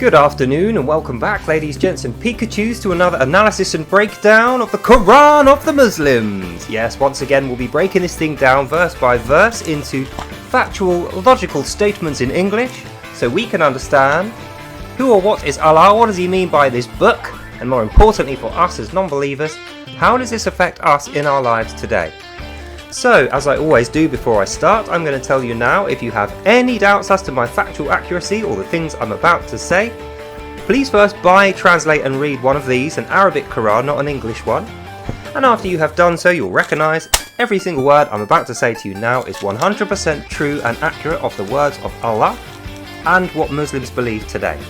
Good afternoon and welcome back, ladies, gents and Pikachus, to another analysis and breakdown of the Quran of the Muslims. Yes, once again we'll be breaking this thing down verse by verse into factual, logical statements in English so we can understand who or what is Allah, what does he mean by this book, and more importantly for us as non-believers, how does this affect us in our lives today? So, as I always do before I start, I'm going to tell you now, if you have any doubts as to my factual accuracy or the things I'm about to say, please first buy, translate and read one of these, an Arabic Quran, not an English one. And after you have done so, you'll recognise every single word I'm about to say to you now is 100% true and accurate of the words of Allah and what Muslims believe today.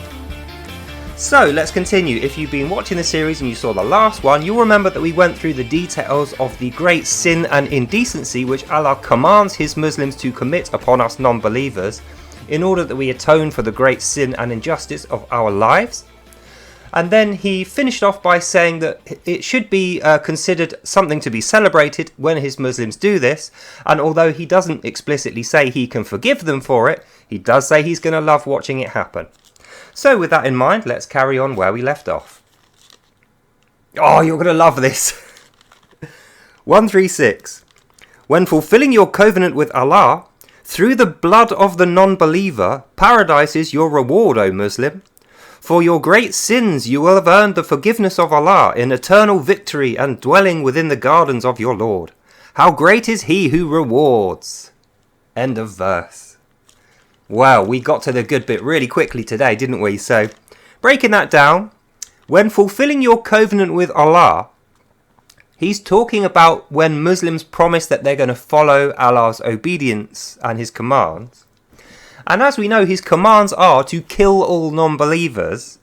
So let's continue. If you've been watching the series and you saw the last one, you'll remember that we went through the details of the great sin and indecency which Allah commands his Muslims to commit upon us non-believers in order that we atone for the great sin and injustice of our lives. And then he finished off by saying that it should be considered something to be celebrated when his Muslims do this, and although he doesn't explicitly say he can forgive them for it, he does say he's going to love watching it happen. So with that in mind, let's carry on where we left off. Oh, you're going to love this. 136. When fulfilling your covenant with Allah, through the blood of the non-believer, paradise is your reward, O Muslim. For your great sins you will have earned the forgiveness of Allah in eternal victory and dwelling within the gardens of your Lord. How great is he who rewards. End of verse. Well, we got to the good bit really quickly today, didn't we? So, breaking that down, when fulfilling your covenant with Allah, he's talking about when Muslims promise that they're going to follow Allah's obedience and his commands. And as we know, his commands are to kill all non-believers,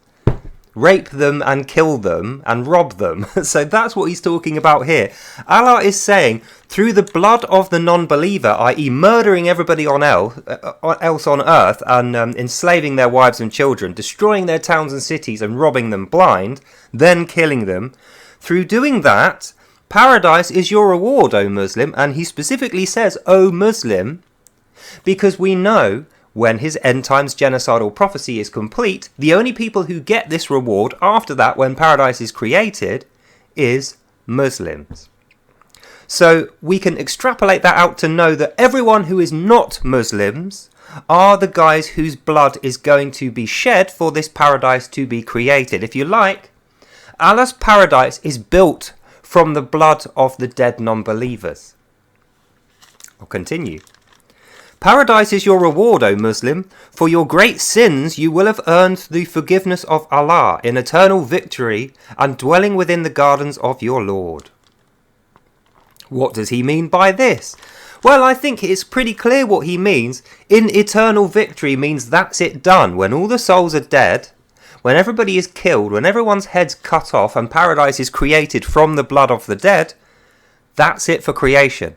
rape them and kill them and rob them. So that's what he's talking about here. Allah is saying, through the blood of the non-believer, i.e. murdering everybody else on earth and enslaving their wives and children, destroying their towns and cities and robbing them blind, then killing them. Through doing that, paradise is your reward, O Muslim. And he specifically says, O Muslim, because we know when his end times genocidal prophecy is complete, the only people who get this reward after that, when paradise is created, is Muslims. So we can extrapolate that out to know that everyone who is not Muslims are the guys whose blood is going to be shed for this paradise to be created. If you like, Allah's paradise is built from the blood of the dead non-believers. I'll continue. Paradise is your reward, O Muslim. For your great sins you will have earned the forgiveness of Allah in eternal victory and dwelling within the gardens of your Lord. What does he mean by this? Well, I think it's pretty clear what he means. In eternal victory means that's it done. When all the souls are dead, when everybody is killed, when everyone's head's cut off and paradise is created from the blood of the dead, that's it for creation.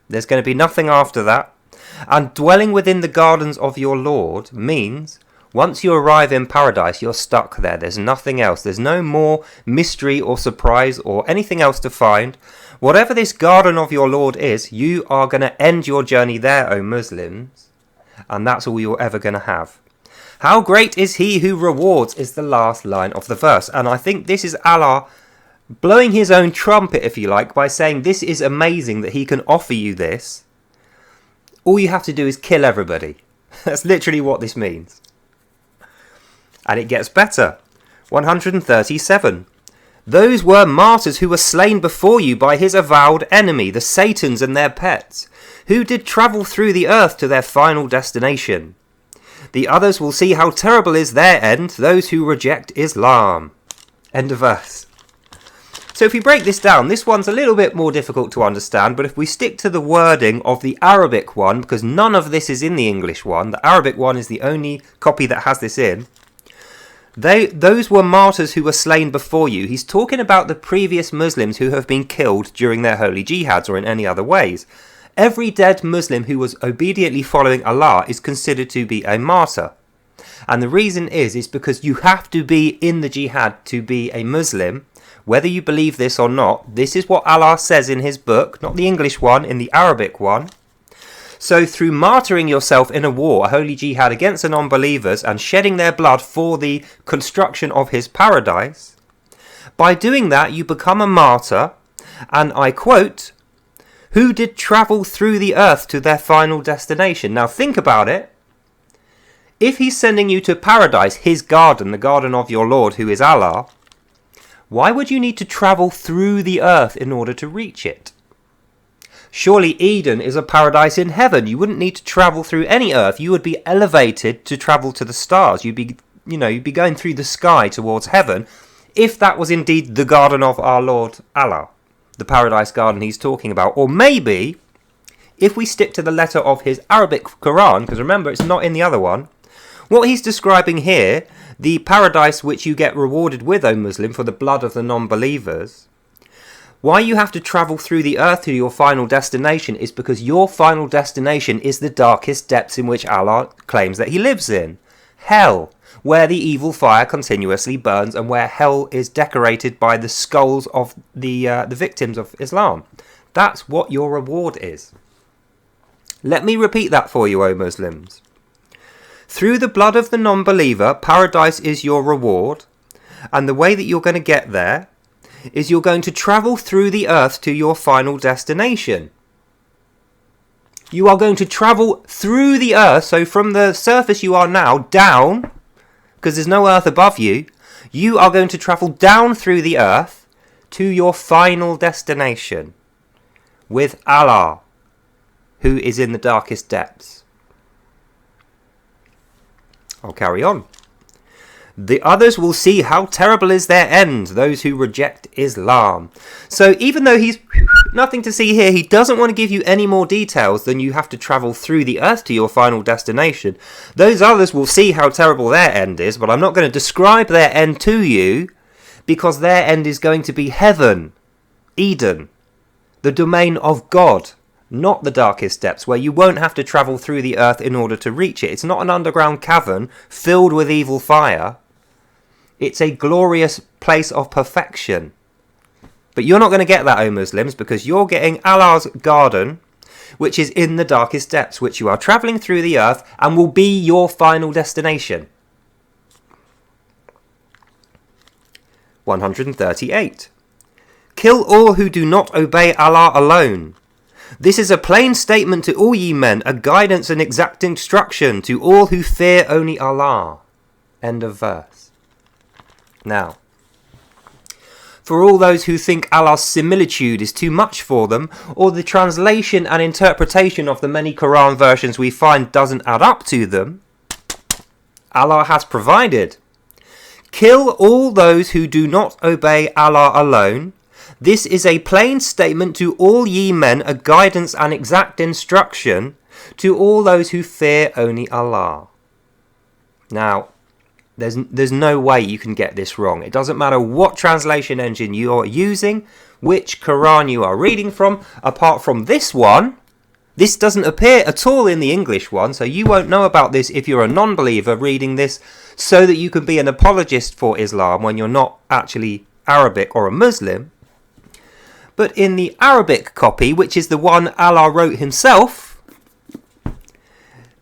There's going to be nothing after that. And dwelling within the gardens of your Lord means once you arrive in paradise, you're stuck there. There's nothing else. There's no more mystery or surprise or anything else to find. Whatever this garden of your Lord is, you are going to end your journey there, O Muslims. And that's all you're ever going to have. How great is he who rewards is the last line of the verse. And I think this is Allah blowing his own trumpet, if you like, by saying this is amazing that he can offer you this. All you have to do is kill everybody. That's literally what this means. And it gets better. 137. Those were martyrs who were slain before you by his avowed enemy, the Satans and their pets, who did travel through the earth to their final destination. The others will see how terrible is their end, those who reject Islam. End of verse. So if we break this down, this one's a little bit more difficult to understand, but if we stick to the wording of the Arabic one, because none of this is in the English one, the Arabic one is the only copy that has this in, those were martyrs who were slain before you. He's talking about the previous Muslims who have been killed during their holy jihads or in any other ways. Every dead Muslim who was obediently following Allah is considered to be a martyr. And the reason is because you have to be in the jihad to be a Muslim. Whether you believe this or not, this is what Allah says in his book, not the English one, in the Arabic one. So through martyring yourself in a war, a holy jihad against the non-believers, and shedding their blood for the construction of his paradise, by doing that you become a martyr, and I quote, who did travel through the earth to their final destination. Now think about it. If he's sending you to paradise, his garden, the garden of your Lord, who is Allah, why would you need to travel through the earth in order to reach it? Surely Eden is a paradise in heaven. You wouldn't need to travel through any earth. You would be elevated to travel to the stars. You'd be going through the sky towards heaven, if that was indeed the garden of our Lord Allah, the paradise garden he's talking about. Or maybe, if we stick to the letter of his Arabic Quran, because remember it's not in the other one, what he's describing here, the paradise which you get rewarded with, O Muslim, for the blood of the non-believers, why you have to travel through the earth to your final destination is because your final destination is the darkest depths in which Allah claims that he lives in. Hell, where the evil fire continuously burns and where hell is decorated by the skulls of the victims of Islam. That's what your reward is. Let me repeat that for you, O Muslims. Through the blood of the non-believer, paradise is your reward, and the way that you're going to get there is you're going to travel through the earth to your final destination. You are going to travel through the earth, so from the surface you are now, down, because there's no earth above you, you are going to travel down through the earth to your final destination with Allah, who is in the darkest depths. I'll carry on. The others will see how terrible is their end, those who reject Islam. So even though he's nothing to see here, he doesn't want to give you any more details than you have to travel through the earth to your final destination. Those others will see how terrible their end is, but I'm not going to describe their end to you, because their end is going to be heaven, Eden, the domain of God. Not the darkest depths, where you won't have to travel through the earth in order to reach it. It's not an underground cavern filled with evil fire. It's a glorious place of perfection. But you're not going to get that, O Muslims, because you're getting Allah's garden, which is in the darkest depths, which you are travelling through the earth and will be your final destination. 138. Kill all who do not obey Allah alone. This is a plain statement to all ye men, a guidance and exact instruction to all who fear only Allah. End of verse. Now, for all those who think Allah's similitude is too much for them, or the translation and interpretation of the many Quran versions we find doesn't add up to them, Allah has provided. Kill all those who do not obey Allah alone. This is a plain statement to all ye men, a guidance and exact instruction to all those who fear only Allah. Now, there's no way you can get this wrong. It doesn't matter what translation engine you are using, which Quran you are reading from, apart from this one. This doesn't appear at all in the English one, so you won't know about this if you're a non-believer reading this, so that you can be an apologist for Islam when you're not actually Arabic or a Muslim. But in the Arabic copy, which is the one Allah wrote himself,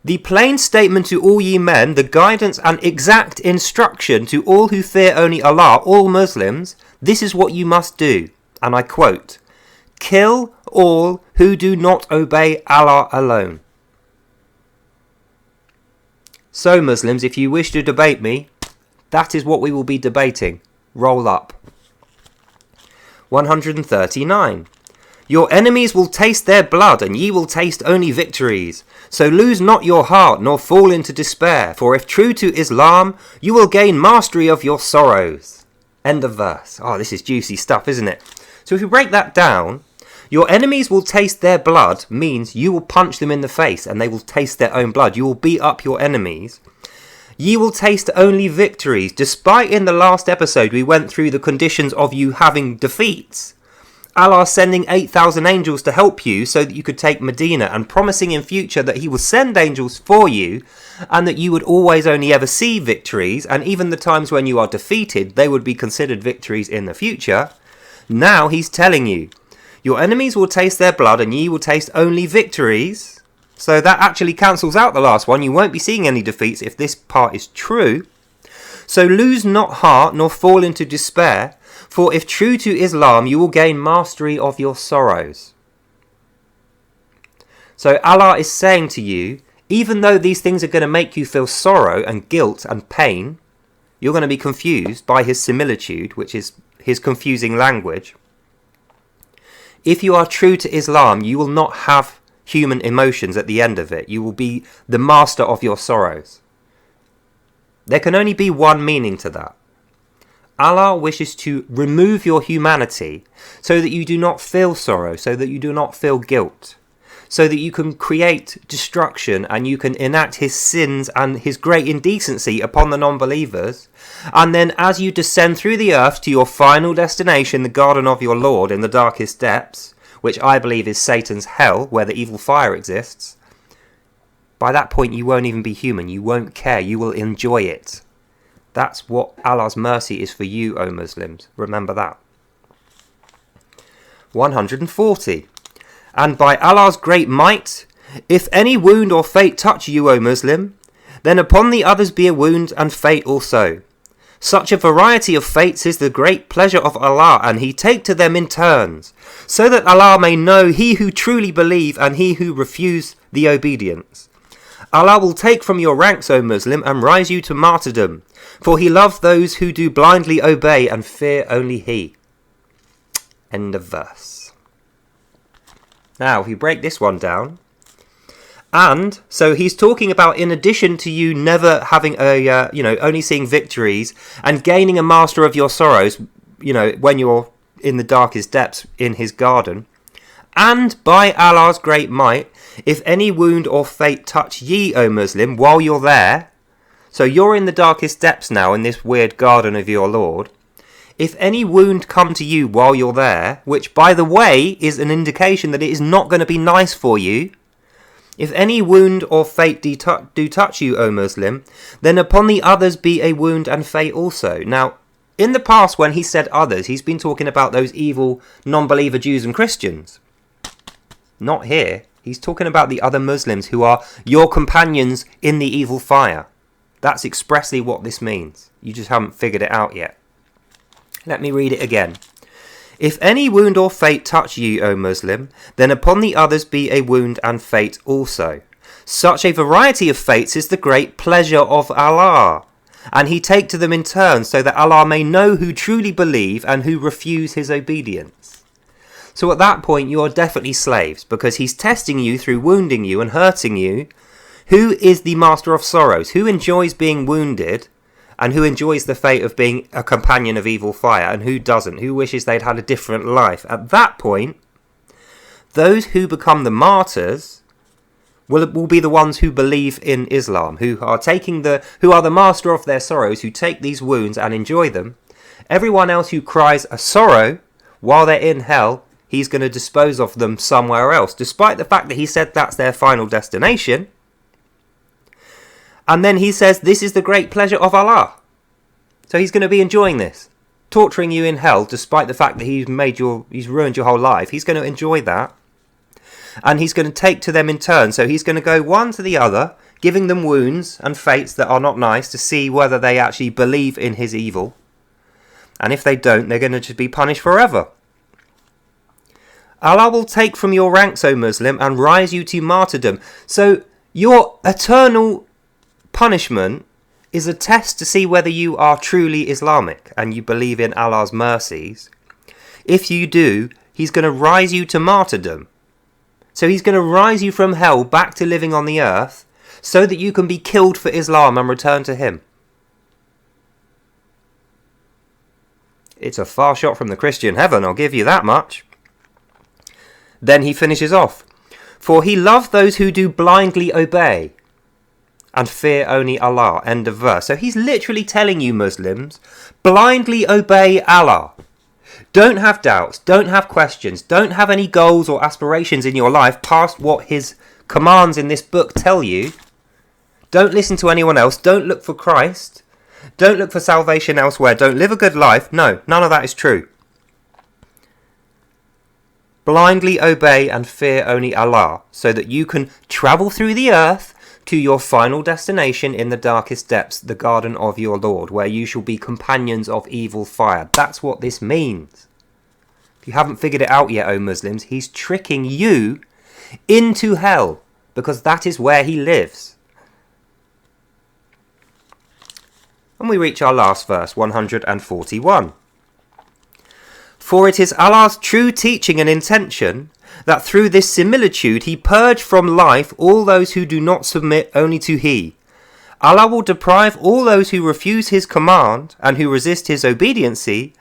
the plain statement to all ye men, the guidance and exact instruction to all who fear only Allah, all Muslims, this is what you must do. And I quote, kill all who do not obey Allah alone. So Muslims, if you wish to debate me, that is what we will be debating. Roll up. 139. Your enemies will taste their blood, and ye will taste only victories. So lose not your heart, nor fall into despair, for if true to Islam, you will gain mastery of your sorrows. End of verse. Oh, this is juicy stuff, isn't it? So if you break that down, your enemies will taste their blood means you will punch them in the face, and they will taste their own blood. You will beat up your enemies. Ye will taste only victories. Despite in the last episode we went through the conditions of you having defeats, Allah sending 8,000 angels to help you so that you could take Medina, and promising in future that he will send angels for you and that you would always only ever see victories, and even the times when you are defeated they would be considered victories in the future. Now he's telling you, your enemies will taste their blood and ye will taste only victories. So that actually cancels out the last one. You won't be seeing any defeats if this part is true. So lose not heart nor fall into despair, for if true to Islam, you will gain mastery of your sorrows. So Allah is saying to you, even though these things are going to make you feel sorrow and guilt and pain, you're going to be confused by his similitude, which is his confusing language. If you are true to Islam, you will not have human emotions at the end of it. You will be the master of your sorrows. There can only be one meaning to that. Allah wishes to remove your humanity so that you do not feel sorrow, so that you do not feel guilt, so that you can create destruction and you can enact his sins and his great indecency upon the non-believers. And then as you descend through the earth to your final destination, the garden of your Lord in the darkest depths, which I believe is Satan's hell, where the evil fire exists, by that point you won't even be human. You won't care. You will enjoy it. That's what Allah's mercy is for you, O Muslims. Remember that. 140. And by Allah's great might, if any wound or fate touch you, O Muslim, then upon the others be a wound and fate also. Such a variety of fates is the great pleasure of Allah, and he take to them in turns, so that Allah may know he who truly believe and he who refuse the obedience. Allah will take from your ranks, O Muslim, and rise you to martyrdom, for he loves those who do blindly obey and fear only he. End of verse. Now, if you break this one down, and so he's talking about, in addition to you never having only seeing victories and gaining a master of your sorrows, when you're in the darkest depths in his garden, and by Allah's great might, if any wound or fate touch ye, O Muslim, while you're there, so you're in the darkest depths now in this weird garden of your Lord, if any wound come to you while you're there, which by the way is an indication that it is not going to be nice for you, if any wound or fate do touch you, O Muslim, then upon the others be a wound and fate also. Now, in the past when he said others, he's been talking about those evil non-believer Jews and Christians. Not here. He's talking about the other Muslims who are your companions in the evil fire. That's expressly what this means. You just haven't figured it out yet. Let me read it again. If any wound or fate touch you, O Muslim, then upon the others be a wound and fate also. Such a variety of fates is the great pleasure of Allah, and he take to them in turn, so that Allah may know who truly believe and who refuse his obedience. So at that point you are definitely slaves, because he's testing you through wounding you and hurting you. Who is the master of sorrows? Who enjoys being wounded? And who enjoys the fate of being a companion of evil fire, and who doesn't? Who wishes they'd had a different life? At that point, those who become the martyrs will be the ones who believe in Islam, who are the master of their sorrows, who take these wounds and enjoy them. Everyone else who cries a sorrow while they're in hell, he's going to dispose of them somewhere else, despite the fact that he said that's their final destination. And then he says, this is the great pleasure of Allah. So he's going to be enjoying this. Torturing you in hell, despite the fact that he's ruined your whole life. He's going to enjoy that. And he's going to take to them in turn. So he's going to go one to the other, giving them wounds and fates that are not nice, to see whether they actually believe in his evil. And if they don't, they're going to just be punished forever. Allah will take from your ranks, O Muslim, and rise you to martyrdom. So your eternal punishment is a test to see whether you are truly Islamic and you believe in Allah's mercies. If you do, he's going to rise you to martyrdom. So he's going to rise you from hell back to living on the earth so that you can be killed for Islam and return to him. It's a far shot from the Christian heaven, I'll give you that much. Then he finishes off. For he loved those who do blindly obey and fear only Allah. End of verse. So he's literally telling you, Muslims, blindly obey Allah. Don't have doubts, don't have questions, don't have any goals or aspirations in your life past what his commands in this book tell you. Don't listen to anyone else, don't look for Christ, don't look for salvation elsewhere, don't live a good life. No, none of that is true. blindly obey and fear only Allah, so that you can travel through the earth to your final destination in the darkest depths, the garden of your Lord, where you shall be companions of evil fire. That's what this means. If you haven't figured it out yet, O Muslims, he's tricking you into hell, because that is where he lives. And we reach our last verse, 141. For it is Allah's true teaching and intention that through this similitude he purge from life all those who do not submit only to he. Allah will deprive all those who refuse his command and who resist his obediency,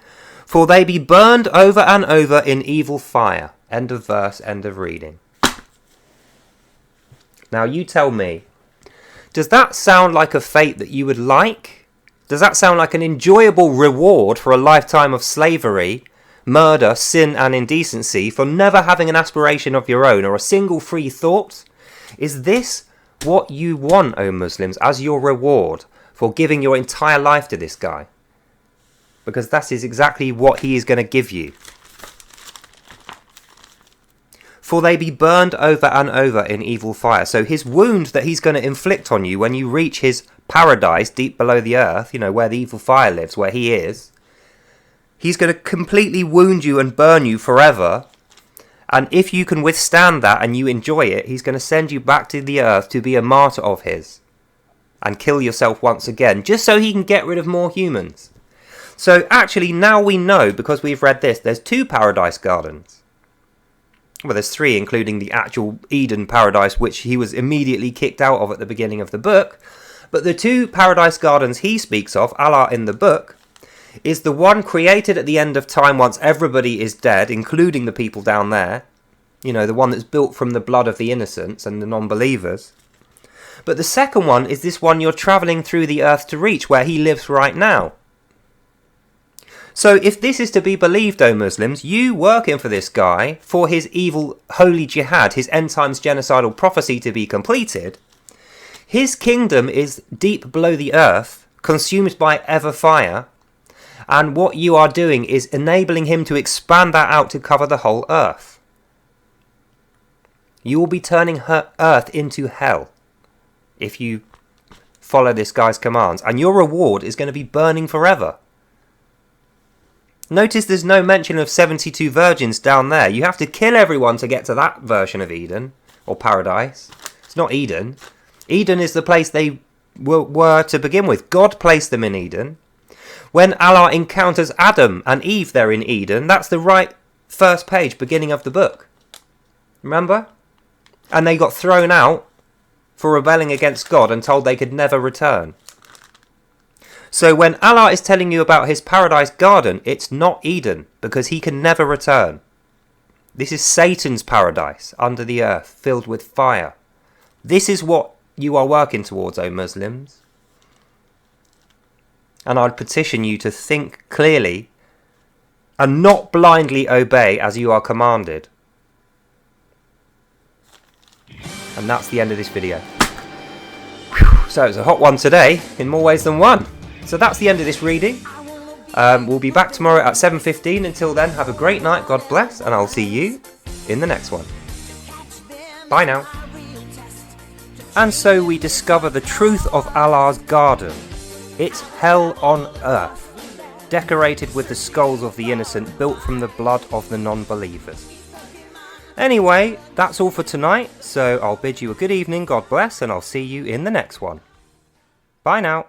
for they be burned over and over in evil fire. End of verse, end of reading. Now you tell me, does that sound like a fate that you would like? Does that sound like an enjoyable reward for a lifetime of slavery, murder, sin and indecency, for never having an aspiration of your own or a single free thought? Is this what you want, O Muslims, as your reward for giving your entire life to this guy? Because that is exactly what he is going to give you. For they be burned over and over in evil fire. So his wound that he's going to inflict on you when you reach his paradise deep below the earth, you know, where the evil fire lives, where he is, he's going to completely wound you and burn you forever. And if you can withstand that and you enjoy it, he's going to send you back to the earth to be a martyr of his. And kill yourself once again, just so he can get rid of more humans. So actually now we know, because we've read this, there's 2 paradise gardens. Well, there's 3, including the actual Eden paradise, which he was immediately kicked out of at the beginning of the book. But the 2 paradise gardens he speaks of, Allah in the book, is the one created at the end of time once everybody is dead, including the people down there. You know, the one that's built from the blood of the innocents and the non-believers. But the second one is this one you're travelling through the earth to reach, where he lives right now. So if this is to be believed, O Muslims, you working for this guy, for his evil holy jihad, his end times genocidal prophecy to be completed, his kingdom is deep below the earth, consumed by ever fire, and what you are doing is enabling him to expand that out to cover the whole earth. You will be turning earth into hell if you follow this guy's commands, and your reward is going to be burning forever. Notice there's no mention of 72 virgins down there. You have to kill everyone to get to that version of Eden, or paradise. It's not Eden. Eden is the place they were to begin with. God placed them in Eden. When Allah encounters Adam and Eve there in Eden, that's the right first page, beginning of the book. Remember? And they got thrown out for rebelling against God and told they could never return. So when Allah is telling you about his paradise garden, it's not Eden, because he can never return. This is Satan's paradise under the earth, filled with fire. This is what you are working towards, O Muslims. And I'd petition you to think clearly and not blindly obey as you are commanded. And that's the end of this video. Whew, so it's a hot one today, in more ways than one. So that's the end of this reading. We'll be back tomorrow at 7:15. Until then, have a great night, God bless, and I'll see you in the next one. Bye now. And so we discover the truth of Allah's garden. It's hell on earth, decorated with the skulls of the innocent, built from the blood of the non-believers. Anyway, that's all for tonight, so I'll bid you a good evening, God bless, and I'll see you in the next one. Bye now.